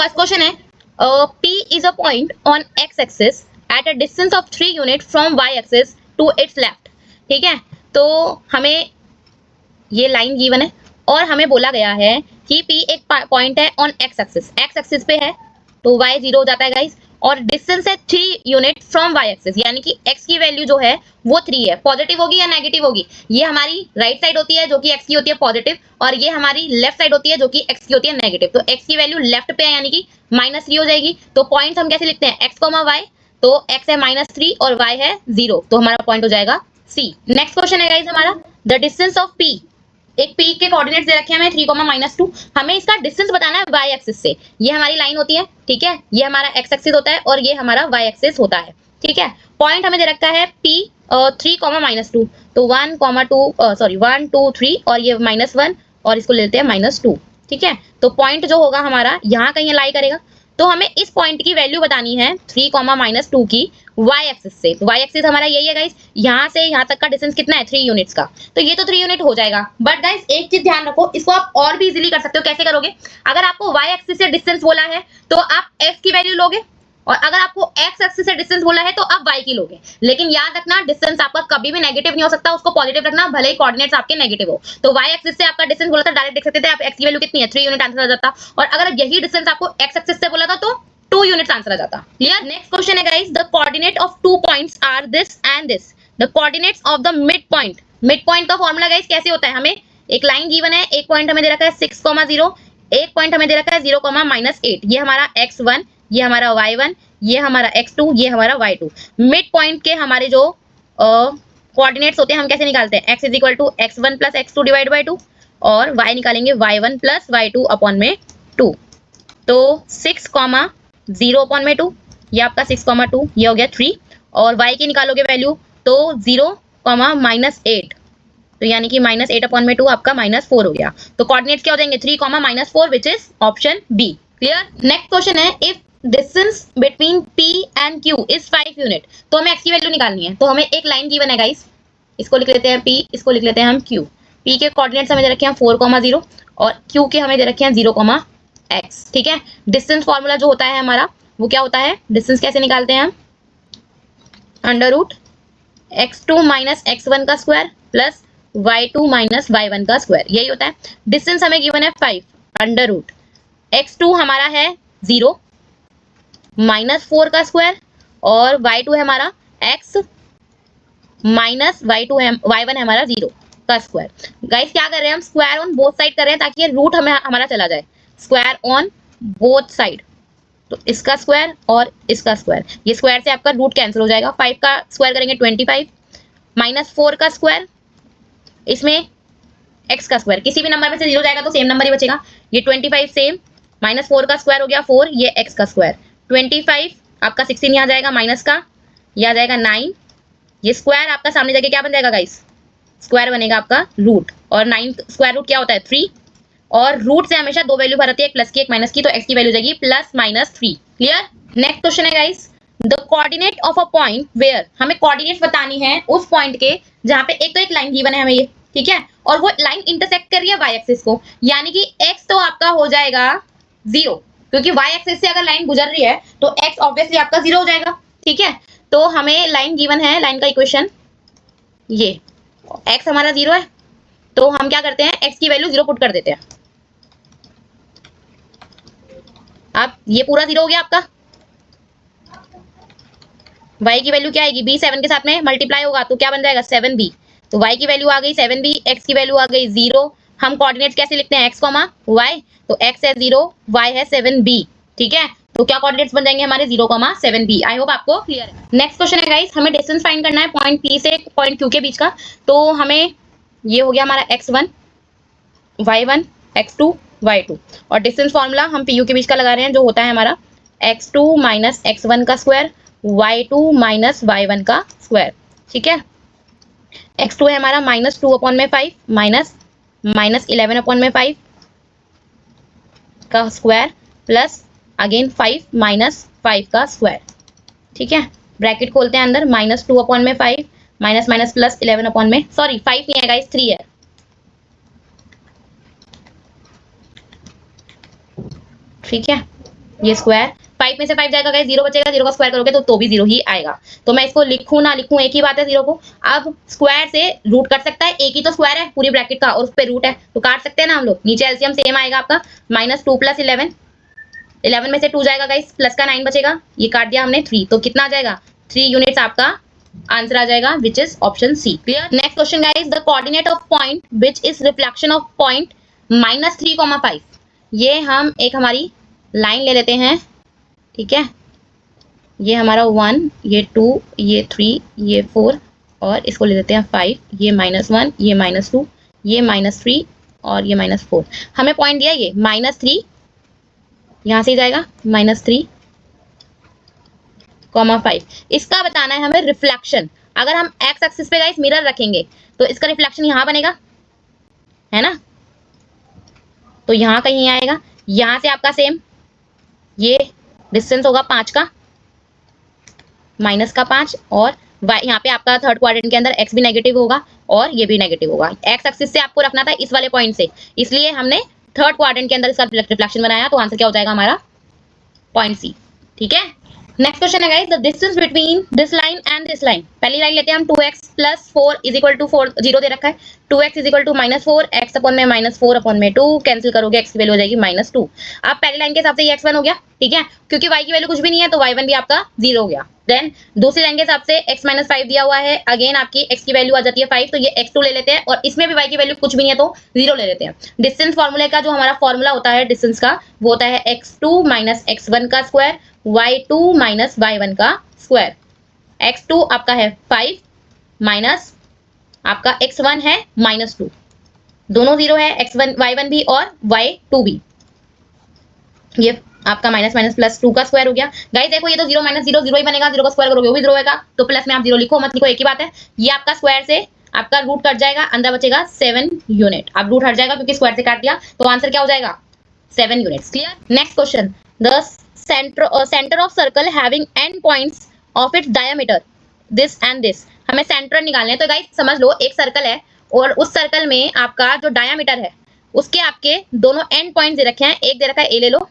First question है P is a point on x axis at a distance of 3 unit from y axis to its left। ठीक है, तो हमें ये line given है और हमें बोला गया है कि P एक पॉइंट है ऑन x एक्सिस पे है, तो y 0 हो जाता है गाइस, और डिस्टेंस है 3 यूनिट फ्रॉम y एक्सिस, यानी कि x की वैल्यू जो है वो 3 है। पॉजिटिव होगी या नेगेटिव होगी? ये हमारी राइट साइड होती है जो कि x की होती है पॉजिटिव, और ये हमारी लेफ्ट साइड होती है जो कि x की होती है नेगेटिव। तो x की वैल्यू लेफ्ट पे है यानी कि -3 हो जाएगी। तो पॉइंट हम कैसे लिखते हैं? x, y, तो x है -3 और y है 0, तो हमारा पॉइंट हो जाएगा C। नेक्स्ट क्वेश्चन है गाइस हमारा, द डिस्टेंस ऑफ P। एक P के कोऑर्डिनेट्स दे रखे हैं हमें 3, -2, हमें इसका डिस्टेंस बताना है y एक्सिस से। ये हमारी लाइन होती है, ठीक है, ये हमारा x एक्सिस होता है और ये हमारा y एक्सिस होता है, ठीक है। पॉइंट हमें दे रखा है P 3, -2, तो 1, 2, 3 और ये -1 और इसको लेते हैं -2, ठीक है। तो पॉइंट जो होगा हमारा यहाँ कहीं लाई करेगा, तो हमें इस पॉइंट की वैल्यू बतानी है 3, -2 की y एक्सिस से। तो y एक्सिस हमारा यही है गाइस, यहाँ से यहाँ तक का डिस्टेंस कितना है? 3 यूनिट्स का, तो ये तो 3 यूनिट हो जाएगा। बट गाइस एक चीज ध्यान रखो, इसको आप और भी इजीली कर सकते हो। कैसे करोगे? अगर आपको y एक्सिस से डिस्टेंस बोला है तो आप x की वैल्यू लोगे, और अगर आपको x एक्सिस से डिस्टेंस बोला है तो आप y की लोगे। लेकिन याद रखना डिस्टेंस आपका कभी भी नेगेटिव नहीं हो सकता, उसको पॉजिटिव रखना, भले ही कोऑर्डिनेट्स आपके नेगेटिव हो। तो y एक्सिस से आपका डिस्टेंस बोला था, डायरेक्ट देख सकते थे आप x की वैल्यू कितनी है, 3 यूनिट आंसर आ जाता। और अगर यही डिस्टेंस आपको x एक्सिस से बोला था तो 2 यूनिट्स आंसर आ जाता। क्लियर? नेक्स्ट क्वेश्चन है guys, the coordinate of 2 points are this and this. The coordinates of the mid point. Mid point का फॉर्मूला गाइस कैसे होता है? हमें एक लाइन गिवन है, एक पॉइंट हमें दे रखा है 6, 0, एक पॉइंट हमें दे रखा है 0, -8। ये हमारा x1, ये हमारा y1, ये हमारा x2, ये हमारा y2। मिड पॉइंट के हमारे जो कोऑर्डिनेट्स होते हैं हम कैसे निकालते हैं? x = x1 + x2 / 2, और y निकालेंगे y1 + y2 अपॉन में 2। तो 6, 0/2, ये आपका 6, 2, ये हो गया 3, और y की निकालोगे वैल्यू तो 0, -8, तो यानी कि -8/2 आपका -4 हो गया। तो कोऑर्डिनेट्स क्या हो जाएंगे? 3, -4, which is option B. Clear? Next question है, if distance between P and Q is 5 unit, तो हमें x की वैल्यू निकालनी है। तो हमें एक लाइन गिवन है गाइस, इसको लिख लेते हैं P, इसको लिख लेते हैं हम Q। P के कोऑर्डिनेट्स हमें दे रखे हैं 4, 0, और Q के हमें दे रखे हैं 0, x, ठीक है। डिस्टेंस फॉर्मूला जो होता है हमारा वो क्या होता है? डिस्टेंस कैसे निकालते हैं हम? √x2 - x1 का स्क्वायर प्लस y2 - y1 का स्क्वायर, यही होता है। डिस्टेंस हमें गिवन है 5, √x2 हमारा है 0, -4 का स्क्वायर, और y2 है हमारा x -y2 है, y1 है हमारा 0 का स्क्वायर। गाइस क्या कर रहे हैं हम? स्क्वायर ऑन बोथ साइड कर रहे हैं ताकि ये रूट हमें हमारा चला जाए। स्क्वायर ऑन बोथ साइड, तो इसका स्क्वायर और इसका स्क्वायर, ये स्क्वायर से आपका रूट कैंसिल हो जाएगा। 5 का स्क्वायर करेंगे 25, -4 का स्क्वायर, इसमें x का स्क्वायर, किसी भी नंबर में से 0 जाएगा तो सेम नंबर ही बचेगा। ये 25 सेम, -4 का स्क्वायर हो गया 4, ये x का स्क्वायर, 25 आपका 16 यहाँ जाएगा, माइनस का ये आ जाएगा 9, ये स्क्वायर आपका सामने जाके क्या बन जाएगा गाइस? स्क्वायर बनेगा आपका रूट, और 9 स्क्वायर रूट क्या होता है? 3, और रूट से हमेशा 2 वैल्यू भरती है, एक प्लस की एक माइनस की, तो x की वैल्यू जाएगी +-3। क्लियर? नेक्स्ट क्वेश्चन है guys, the coordinate of a point where. हमें कोऑर्डिनेट्स बतानी है उस पॉइंट के जहां पे एक तो एक लाइन गिवन है हमें ये, ठीक है, और वो लाइन इंटरसेक्ट कर रही है y एक्सिस को, यानी कि x तो आपका हो जाएगा 0, क्योंकि y एक्सिस से अगर लाइन गुजर रही है तो x ऑब्वियसली आपका 0 हो जाएगा, ठीक है। तो हमें लाइन गिवन है, लाइन का इक्वेशन ये, x हमारा 0 है, तो हम क्या करते हैं? x की वैल्यू 0 पुट कर देते हैं। अब ये पूरा 0 हो गया आपका, y की वैल्यू क्या आएगी? b 7 के साथ में मल्टीप्लाई होगा तो क्या बन जाएगा? 7b। तो y की वैल्यू आ गई 7b, x की वैल्यू आ गई 0। हम कोऑर्डिनेट्स कैसे लिखते हैं? x, y, तो x है 0, y है 7b, ठीक है। तो क्या कोऑर्डिनेट्स बन जाएंगे हमारे? 0, 7b। आई होप आपको क्लियर है। नेक्स्ट क्वेश्चन है गाइस, हमें डिस्टेंस फाइंड करना है पॉइंट P से पॉइंट Q के बीच का। तो हमें ये हो गया हमारा x1, y1, x2, y2, और डिस्टेंस फॉर्मूला हम PU के बीच का लगा रहे हैं, जो होता है हमारा x2 - x1 का स्क्वायर, y2 - y1 का स्क्वायर, ठीक है। x2 है हमारा -2/5 -11/5 का स्क्वायर प्लस अगेन 5 - 5 का स्क्वायर, ठीक है। ब्रैकेट खोलते हैं अंदर, -2/5 माइनस प्लस 11/, सॉरी 5 नहीं है गाइस, 3 है, ठीक है। ये स्क्वायर, 5 में से 5 जाएगा गाइस, 0 बचेगा, 0 का स्क्वायर करोगे तो भी 0 ही आएगा। तो मैं इसको लिखूं ना लिखूं एक ही बात है 0 को। अब स्क्वायर से रूट कट सकता है, एक ही तो स्क्वायर है पूरी ब्रैकेट का और उस पे रूट है, तो काट सकते हैं ना हम लोग। नीचे एलसीएम सेम आएगा आपका, -2 + 11, 11 में से 2 जाएगा गाइस, प्लस का 9 बचेगा, ये काट दिया हमने 3, तो कितना आ जाएगा 3 यूनिट्स आपका आंसर आ जाएगा, which is option C. Clear. Next question guys, the coordinate of point which is reflection of point -3, 5। ये हम एक हमारी लाइन ले लेते हैं, ठीक है, ये हमारा 1, ये 2, ये 3, ये 4 और इसको ले लेते हैं 5, ये -1, ये -2, ये -3 और ये -4। हमें पॉइंट दिया ये -3, यहां से जाएगा -3, 5। इसका बताना है हमें रिफ्लेक्शन। अगर हम एक्स एक्सिस पे गाइस मिरर रखेंगे तो इसका रिफ्लेक्शन यहां बनेगा, है ना, तो यहां कहीं आएगा, यहां से आपका सेम ये डिस्टेंस होगा 5 का, -5 और यहाँ पे आपका थर्ड क्वाड्रेंट के अंदर एक्स भी नेगेटिव होगा और ये भी नेगेटिव होगा। एक्स एक्सिस से आपको रखना था इस वाले पॉइंट से, इसलिए हमने थर्ड क्वाड्रेंट के अंदर इसका रिफ्लेक्शन बनाया, तो आंसर क्या हो जाएगा हमारा पॉइंट सी। ठीक है। नेक्स्ट क्वेश्चन है guys, the distance between this line and this line. पहली लाइन लेते हैं हम 2x + 4 = 4, 0 दे रखा है, 2x = -4, x अपन में -4 में 2, कैंसिल करोगे x की वैल्यू हो जाएगी -2। अब पहली लाइन के हिसाब से ये x1 हो गया, ठीक है, क्योंकि y की वैल्यू कुछ भी नहीं है तो y1 भी आपका 0 हो गया। देन दूसरी लाइन के हिसाब से x - 5 दिया हुआ है, अगेन आपकी x की वैल्यू आ जाती है 5, तो ये x2 ले लेते हैं और इसमें भी y की वैल्यू कुछ भी नहीं है तो 0 ले लेते हैं। डिस्टेंस फार्मूले का जो हमारा फार्मूला होता है डिस्टेंस का, वो होता है x2 - x1 का स्क्वायर, y2 - y1 का स्क्वायर। x2 आपका है 5 माइनस आपका x1 है -2, दोनों 0 है, x1 y1 भी और y2 भी। ये आपका -2 का स्क्वायर हो गया। गाइस देखो ये तो 0 - 0 0 ही बनेगा, 0 का स्क्वायर करोगे वो भी 0 होगा, तो प्लस में आप 0 लिखो मत लिखो एक ही बात है। ये आपका स्क्वायर से आपका रूट कट जाएगा, अंदर बचेगा 7 यूनिट। अब रूट हट जाएगा क्योंकि स्क्वायर से काट दिया, तो आंसर क्या हो जाएगा 7 units. Clear. Next question, the centre of circle having and points of its diameter this and this. हमें सेंटर निकालना है, तो गाइस समझ लो एक सर्कल है और उस सर्कल में आपका जो डायमीटर है उसके आपके दोनों एंड पॉइंट दे रखे हैं। एक दे रखा है ए ले लो,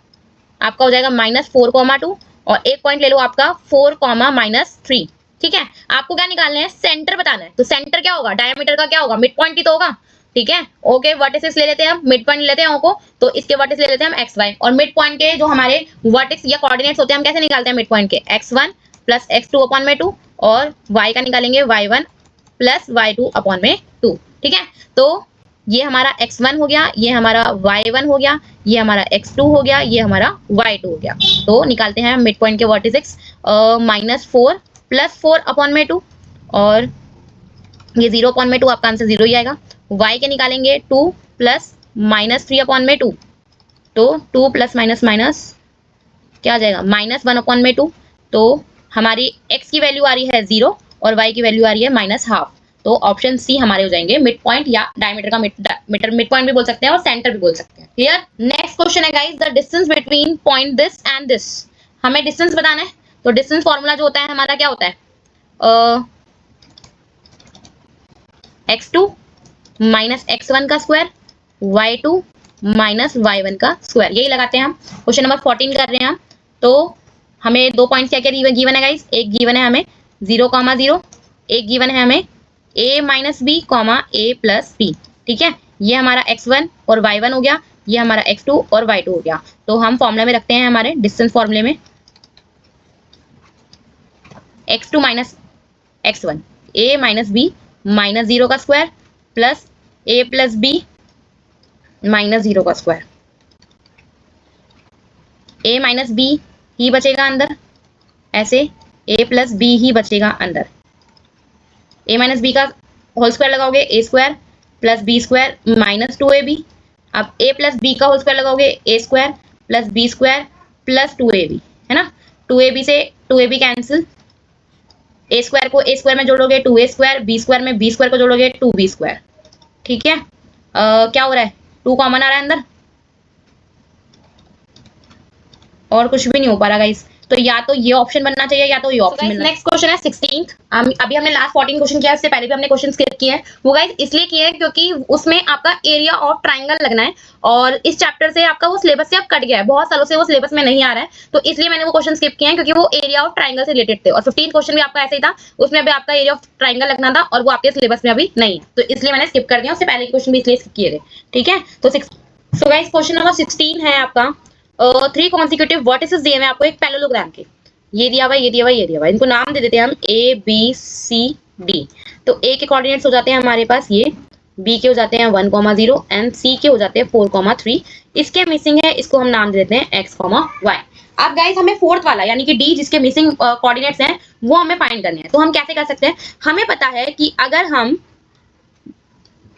आपका हो जाएगा -4, 2 और एक पॉइंट ले लो आपका 4, -3। ठीक है, आपको क्या निकालना है, सेंटर बताना है। तो सेंटर क्या होगा, डायमीटर का क्या होगा, मिड पॉइंट ही तो होगा। ठीक है, ओके, वर्टिसेस ले लेते हैं हम, मिड पॉइंट ले लेते हैं को, तो इसके वर्टिस ले लेते हैं हम एक्स वाई, और मिड पॉइंट के जो हमारे वर्टिक्स या कोऑर्डिनेट्स होते हैं हम कैसे निकालते हैं मिड पॉइंट के, x1 + x2/2 और y का निकालेंगे y1 + y2/2। ठीक है, तो ये हमारा x1 हो गया, ये हमारा y1 हो गया, ये हमारा x2 हो गया, ये हमारा y2 हो गया। तो निकालते हैं मिड पॉइंट के वर्टिसेस, -4 + 4/2 और ये 0/2, आपका आंसर 0 ही आएगा। y के निकालेंगे 2 + -3/2, तो 2 ± क्या आ जाएगा -1/2। तो हमारी x की वैल्यू आ रही है 0 और y की वैल्यू आ रही है -1/2। तो ऑप्शन सी हमारे हो जाएंगे मिड पॉइंट, या डायमीटर का मिड पॉइंट भी बोल सकते हैं और सेंटर भी बोल सकते हैं। क्लियर। नेक्स्ट क्वेश्चन है guys, the distance between point this and this. हमें डिस्टेंस बताना है, तो डिस्टेंस फॉर्मूला जो होता है हमारा क्या होता है, x2 - x1 का स्क्वायर, y2 - y1 का स्क्वायर, यही लगाते हैं हम। क्वेश्चन नंबर 14 कर रहे हैं हम। तो हमें दो पॉइंट्स क्या क्या गिवन है गाइस, एक गिवन है हमें 0,0, एक गिवन है हमें a - b, a + b। ठीक है, ये हमारा x1 और y1 हो गया, ये हमारा x2 और y2 हो गया। तो हम फॉर्मूला में रखते हैं हमारे डिस्टेंस फॉर्मूले में x2 - x1, a - b -0 का स्क्वायर प्लस a + b -0 का स्क्वायर। a - b ही बचेगा अंदर, ऐसे a + b ही बचेगा अंदर। a - b का होल स्क्वायर लगाओगे a² + b² -2ab। अब a + b का होल स्क्वायर लगाओगे a² + b² + 2ab, है ना। 2ab से 2ab कैंसिल, a² को a² में जोड़ोगे 2a², b² में b² को जोड़ोगे 2b²। ठीक है, क्या हो रहा है, 2 कॉमन आ रहा है अंदर और कुछ भी नहीं हो पा रहा गाइस। तो या तो ये ऑप्शन बनना चाहिए या तो ये ऑप्शन मिलना। नेक्स्ट क्वेश्चन है 16th। अभी हमने लास्ट 14 क्वेश्चन किया है, इससे पहले भी हमने क्वेश्चन स्किप किए हैं। वो गाइस इसलिए किए हैं क्योंकि उसमें आपका एरिया ऑफ ट्राइंगल लगना है और इस चैप्टर से आपका वो सिलेबस से अब कट गया है, बहुत सालों से वो सिलेबस में नहीं आ रहा है, तो इसलिए मैंने वो क्वेश्चन स्किप किए हैं क्योंकि वो एरिया ऑफ ट्राइंगल से रिलेटेड थे। और 15 क्वेश्चन भी आपका ऐसे ही था, उसमें अभी आपका एरिया ऑफ ट्राइंगल लगना था और वो आपके सिलेबस में अभी नहीं है, तो इसलिए मैंने स्किप कर दिया। उससे पहले के क्वेश्चन भी इसलिए स्किप किए थे, ठीक है। तो सो गाइस क्वेश्चन नंबर 16 है आपका 3 कॉन्सिक्यूटिव वर्टिसेस दिए हुए आपको एक पैरेललोग्राम के। ये दिया हुआ, ये दिया हुआ, ये दिया हुआ, इनको नाम दे देते हैं हम ए बी सी डी। तो ए के कोऑर्डिनेट्स हो जाते हैं हमारे पास ये, बी के हो जाते हैं 1,0 एंड सी के हो जाते हैं 4,3। इसके मिसिंग है, इसको हम नाम दे देते हैं x, y। अब गाइस हमें फोर्थ वाला यानी कि डी जिसके मिसिंग कोऑर्डिनेट्स हैं वो हमें फाइंड करने हैं। तो हम कैसे कर सकते हैं, हमें पता है कि अगर हम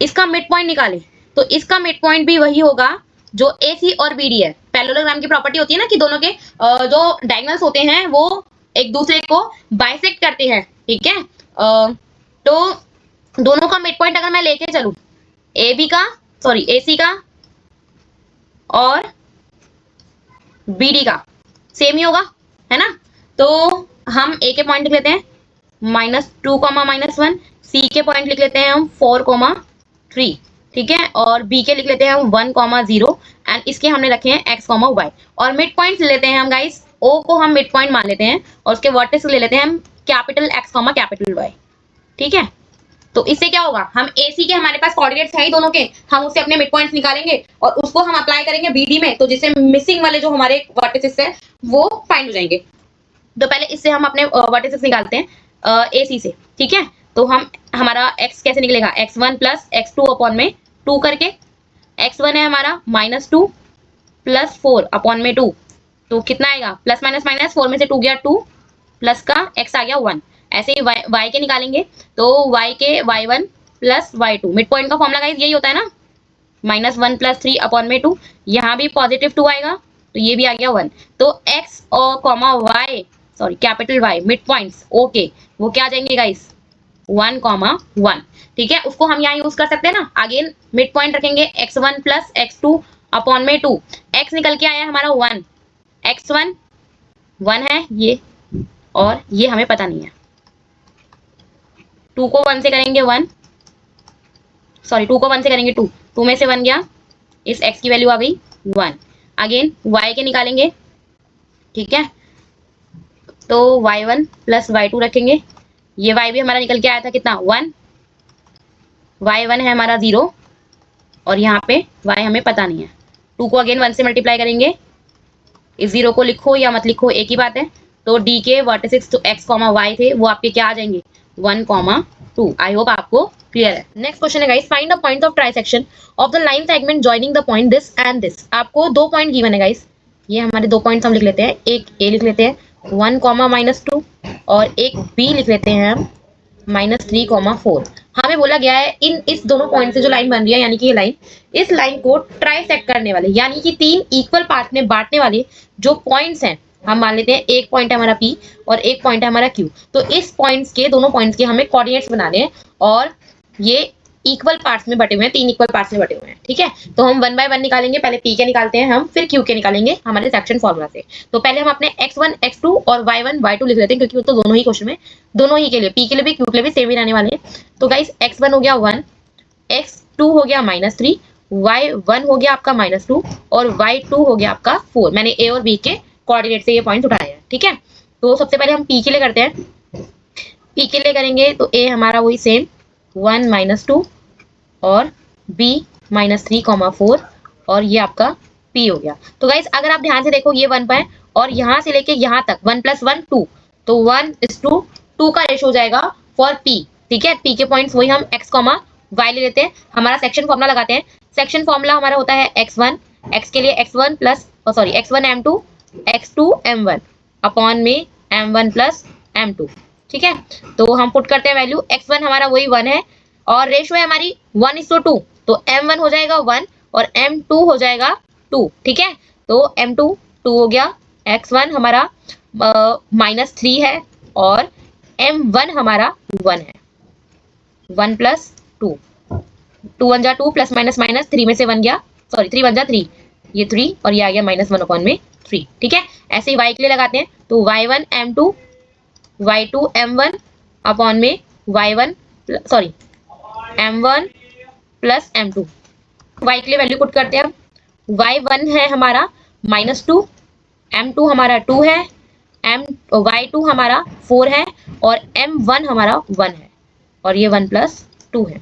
इसका मिड पॉइंट निकालें तो इसका मिड पॉइंट भी वही होगा जो AC और BD है। पैरेललोग्राम की प्रॉपर्टी होती है ना कि दोनों के जो डायगोनल्स होते हैं वो एक दूसरे को बाइसेक्ट करते हैं, ठीक है। तो दोनों का मिड पॉइंट अगर मैं लेके चलूं AC का और BD का सेम ही होगा, है ना। तो हम A के पॉइंट लिख लेते हैं -2, -1, C के पॉइंट लिख लेते हैं हम 4,3, ठीक है, और B के लिख लेते हैं हम 1,0 एंड इसके हमने रखे हैं x, y। और मिड पॉइंट ले लेते हैं हम गाइस, O को हम मिड पॉइंट मान लेते हैं और उसके वर्टेक्स ले लेते हैं हम कैपिटल X, कैपिटल Y, ठीक है। तो इससे क्या होगा, हम AC के हमारे पास कोऑर्डिनेट्स है ही दोनों के, हम उससे अपने मिड पॉइंट्स निकालेंगे और उसको हम अप्लाई करेंगे BD में, तो जिससे मिसिंग वाले जो हमारे वर्टिसेस है वो फाइंड हो जाएंगे। तो पहले इससे हम अपने वर्टिसेस निकालते हैं AC से, ठीक है। तो हमारा x कैसे निकलेगा, x1 प्लस x2 अपॉन में 2 करके, x1 है हमारा -2 प्लस 4 अपॉन में 2, तो कितना आएगा प्लस माइनस माइनस, 4 में से 2 गया 2 प्लस का x आ गया 1। ऐसे ही y के निकालेंगे तो y के y1 plus y2, mid point का फॉर्मूला गाइस यही होता है ना, -1 प्लस 3 अपॉन में 2। यहाँ भी पॉजिटिव 2 आएगा तो ये भी आ गया 1। तो x और y, sorry capital Y mid points okay, वो क्या आ जाएंगे गाइस 1,1, ठीक है। उसको हम यहाँ यूज कर सकते हैं ना, अगेन मिड पॉइंट रखेंगे x1 प्लस x2 अपॉन में 2। x निकल के आया हमारा 1, x1 1 है ये और ये हमें पता नहीं है। 2 को 1 से करेंगे 1, सॉरी 2 को 1 से करेंगे 2, 2 में से 1 गया, इस x की वैल्यू आ गई 1। अगेन y के निकालेंगे, ठीक है, तो y1 प्लस y2 रखेंगे, ये y भी हमारा निकल के आया था कितना 1, y1 है हमारा 0 और यहाँ पे y हमें पता नहीं है। 2 को अगेन 1 से मल्टीप्लाई करेंगे, इस 0 को लिखो या मत लिखो एक ही बात है। तो d के वर्टिसेस तो x, y थे वो आपके क्या आ जाएंगे 1,2। आई होप आपको क्लियर है। नेक्स्ट क्वेश्चन है guys, find the point of trisection of the line segment joining the point this and this. आपको 2 पॉइंट गिवन है गाइस, ये हमारे 2 पॉइंट्स हम लिख लेते हैं, एक a लिख लेते हैं 1, -2 और एक b लिख लेते हैं हम -3,4। हमें बोला गया है इस दोनों पॉइंट से जो लाइन बन रही है यानी कि ये लाइन, इस लाइन को ट्राइसेक्ट करने वाले यानी कि 3 इक्वल पार्ट में बांटने वाले जो पॉइंट्स हैं, हम मान लेते हैं एक पॉइंट है हमारा P और एक पॉइंट है हमारा Q। तो इस पॉइंट्स के, दोनों पॉइंट्स के हमें कोऑर्डिनेट्स बनाने हैं और ये इक्वल पार्ट्स में बटे हुए हैं, 3 इक्वल पार्ट्स में बटे हुए हैं, ठीक है। तो हम 1 बाय 1 निकालेंगे, पहले P के निकालते हैं हम, फिर Q के निकालेंगे हमारे सेक्शन फॉर्मूला से। तो पहले हम अपने x1 x2 और y1 y2 लिख लेते हैं क्योंकि वो तो दोनों ही क्वेश्चन में, दोनों ही के लिए P के लिए भी Q के लिए भी सेम ही रहने वाले हैं। तो गाइस x1 हो गया 1, x2 हो गया -3, y1 हो गया आपका -2 और y2 हो गया आपका 4। मैंने A और B के कोऑर्डिनेट से ये पॉइंट उठाए हैं, ठीक है। तो सबसे पहले हम P के लिए करते हैं, P के लिए करेंगे तो A हमारा वही सेम 1 -2 और B -3,4 और ये आपका P हो गया। तो गाइस अगर आप ध्यान से देखो ये 1 पाए और यहाँ से लेके यहाँ तक 1 + 1 2, तो 1:2 का रेशो हो जाएगा फॉर P, ठीक है। P के पॉइंट्स वही हम x, y ले लेते हैं, हमारा सेक्शन फॉर्मूला लगाते हैं। सेक्शन फॉर्मूला हमारा होता है x1, x के लिए x1 plus x1 m2 x2 m1 upon में m1 प्लस m2, ठीक है। तो हम पुट करते हैं वैल्यू, x1 हमारा वही 1 है और रेशो है हमारी 1:2, तो m1 हो जाएगा 1 और m2 हो जाएगा 2, ठीक है। तो m2 2 हो गया, x1 हमारा -3 है और m1 हमारा 1 है, 1 + 2, 2 1 जा 2 प्लस माइनस माइनस 3 में से 1 गया, सॉरी 3 1 जा 3, ये 3 और ये आ गया -1 अपॉन में 3। ठीक है, ऐसे ही y के लिए लगाते हैं तो y1 m2 y2 m1 upon में y1 sorry m1 plus m2। y के लिए वैल्यू पुट करते हैं हम। y1 है हमारा -2, m2 हमारा 2 है, y2 हमारा 4 है और m1 हमारा 1 है और ये 1 + 2 है।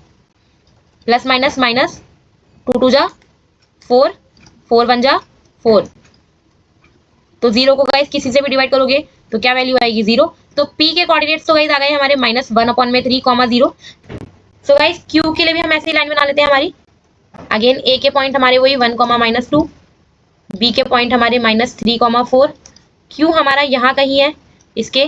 प्लस माइनस माइनस 2 2 जा 4, 4 1 जा 4। तो 0 को गाइस किसी से भी डिवाइड करोगे तो क्या वैल्यू आएगी 0। तो p के कोऑर्डिनेट्स तो गाइस आ गए हमारे -1/3, 0। सो गाइस q के लिए भी हम ऐसे ही लाइन बना लेते हैं हमारी। अगेन a के पॉइंट हमारे वही 1, -2, b के पॉइंट हमारे -3, 4, q हमारा यहाँ कहीं है, इसके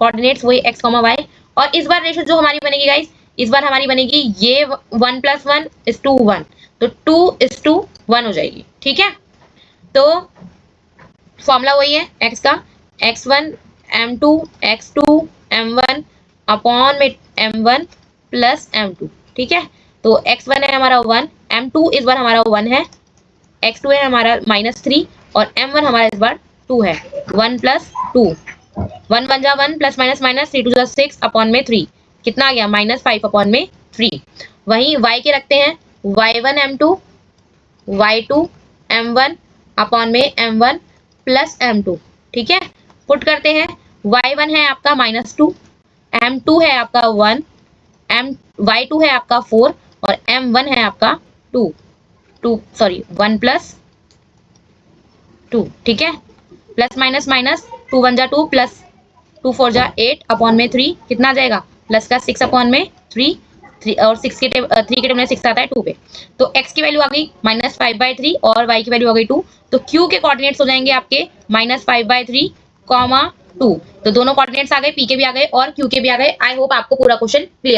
कोऑर्डिनेट्स वही x, y। और इस बार रेशो जो हमारी बनेगी गाइस, इस बार हमारी बनेगी ये 1 + 1 = 1, तो 2:1 हो जाएगी। ठीक है, तो फॉर्मूला वही है x का, x1 m2 x2 m1 upon में m1 प्लस m2। ठीक है, तो x1 है हमारा 1, m2 इस बार हमारा 1 है, x2 है हमारा -3 और m1 हमारा इस बार 2 है। 1 + 2, 1 1 जा 1 प्लस माइनस माइनस 3 2 जा 6 अपॉन में 3, कितना आ गया -5 अपॉन में 3। वहीं y के रखते हैं y1 m2 y2 m1 upon में m1 प्लस m2। ठीक है, पुट करते हैं। y1 है आपका -2, m2 है आपका 1, y2 है आपका 4 और m1 है आपका 1 + 2। ठीक है, प्लस माइनस माइनस 2 1 जा 2 प्लस 2 4 जा 8 अपॉन में 3, कितना आ जाएगा प्लस का 6 अपॉन में 3 और 3 के टेबल में 6 आता है 2 पे। तो x की वैल्यू आ गई -5/3 और y की वैल्यू आ गई 2। तो q के कोऑर्डिनेट्स हो जाएंगे आपके -5/3, 2। तो दोनों कोऑर्डिनेट्स आ गए, p के भी आ गए और q के भी आ गए। आई होप आपको पूरा क्वेश्चन क्लियर